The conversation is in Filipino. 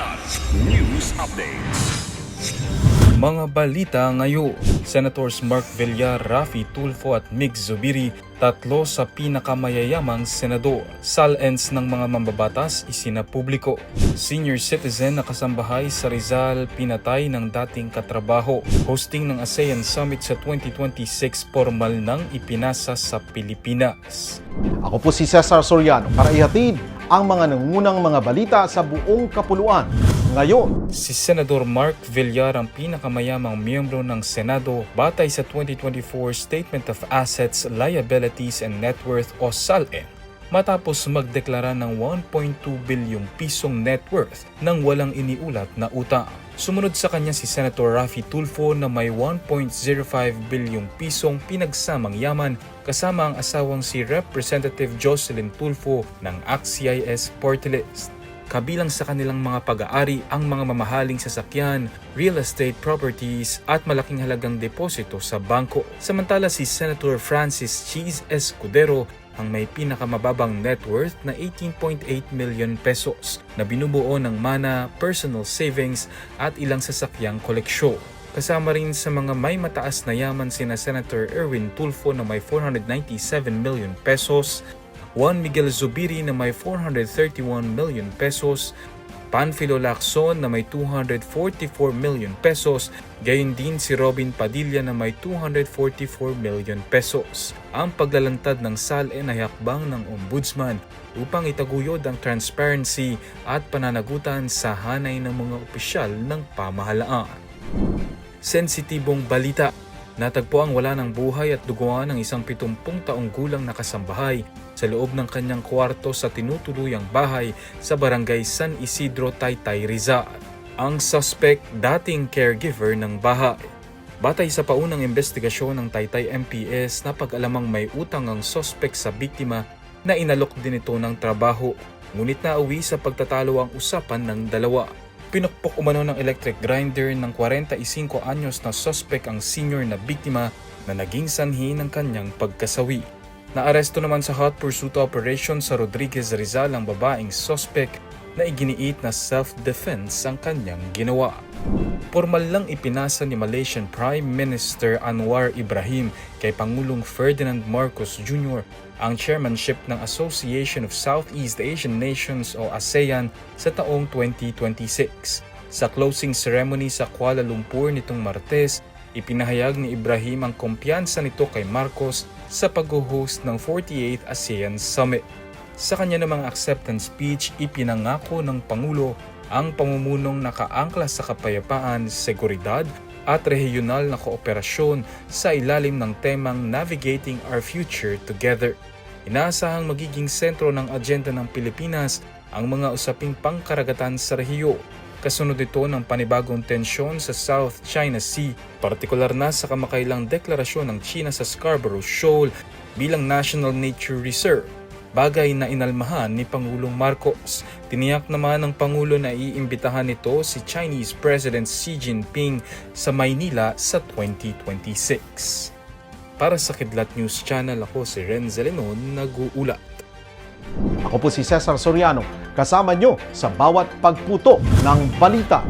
Kilat News Updates. Mga balita ngayon, Senators Mark Villar, Raffy Tulfo at Mig Zubiri, tatlo sa pinakamayayamang senador. Salens ng mga mambabatas isinapubliko. Senior citizen na kasambahay sa Rizal pinatay ng dating katrabaho. Hosting ng ASEAN Summit sa 2026 formal nang ipinasa sa Pilipinas. Ako po si Cesar Soriano para ihatid ang mga nangungunang mga balita sa buong kapuluan. Ngayon, Si Senador Mark Villar ang pinakamayamang miyembro ng Senado batay sa 2024 Statement of Assets, Liabilities and Net Worth o SALN matapos magdeklara ng 1.2 bilyong pisong net worth nang walang iniulat na utang. Sumunod sa kanya si Senator Raffy Tulfo na may 1.05 bilyong pisong pinagsamang yaman kasama ang asawang si Representative Jocelyn Tulfo ng ACT-CIS Party List. Kabilang sa kanilang mga pag-aari ang mga mamahaling sasakyan, real estate properties at malaking halagang deposito sa bangko. Samantala si Senator Francis Cheese Escudero ang may pinakamababang net worth na 18.8 million pesos na binubuo ng mana, personal savings at ilang sasakyang koleksyon. Kasama rin sa mga may mataas na yaman sina Senator Erwin Tulfo na may 497 million pesos, Juan Miguel Zubiri na may 431 million pesos, Panfilo Lacson na may 244 million pesos, gayon din si Robin Padilla na may 244 million pesos. Ang paglalantad ng SALN ay hakbang ng Ombudsman upang itaguyod ang transparency at pananagutan sa hanay ng mga opisyal ng pamahalaan. Sensitibong balita. Natagpo ang wala ng buhay at duguan ng isang 70 taong gulang na kasambahay sa loob ng kanyang kwarto sa tinutuluyang bahay sa barangay San Isidro, Taytay, Rizal. Ang suspect, dating caregiver ng bahay. Batay sa paunang investigasyon ng Taytay MPS, napag-alamang may utang ang suspect sa biktima na inalok din ito ng trabaho. Ngunit nauwi sa pagtatalo ang usapan ng dalawa. Pinukpok umano ng electric grinder ng 45 anyos na suspect ang senior na biktima na naging sanhi ng kanyang pagkasawi. Naaresto naman sa hot pursuit operation sa Rodriguez, Rizal ang babaeng suspect na iginiit na self-defense ang kanyang ginawa. Formal lang ipinasa ni Malaysian Prime Minister Anwar Ibrahim kay Pangulong Ferdinand Marcos Jr. ang chairmanship ng Association of Southeast Asian Nations o ASEAN sa taong 2026. Sa closing ceremony sa Kuala Lumpur nitong Martes, ipinahayag ni Ibrahim ang kumpiyansa nito kay Marcos sa pag-host ng 48th ASEAN Summit. Sa kanya namang acceptance speech, ipinangako ng Pangulo ang pamumunong nakaangkla sa kapayapaan, seguridad at regional na kooperasyon sa ilalim ng temang Navigating Our Future Together. Inaasahang magiging sentro ng agenda ng Pilipinas ang mga usaping pangkaragatan sa rehiyon. Kasunod ito ng panibagong tensyon sa South China Sea, partikular na sa kamakailang deklarasyon ng China sa Scarborough Shoal bilang National Nature Reserve, bagay na inalmahan ni Pangulong Marcos. Tiniyak naman ng Pangulo na iimbitahan nito si Chinese President Xi Jinping sa Maynila sa 2026. Para sa Kidlat News Channel, ako si Renzo Lenon, nag-uulat. ako po si Cesar Soriano, kasama nyo sa bawat pagputo ng balita.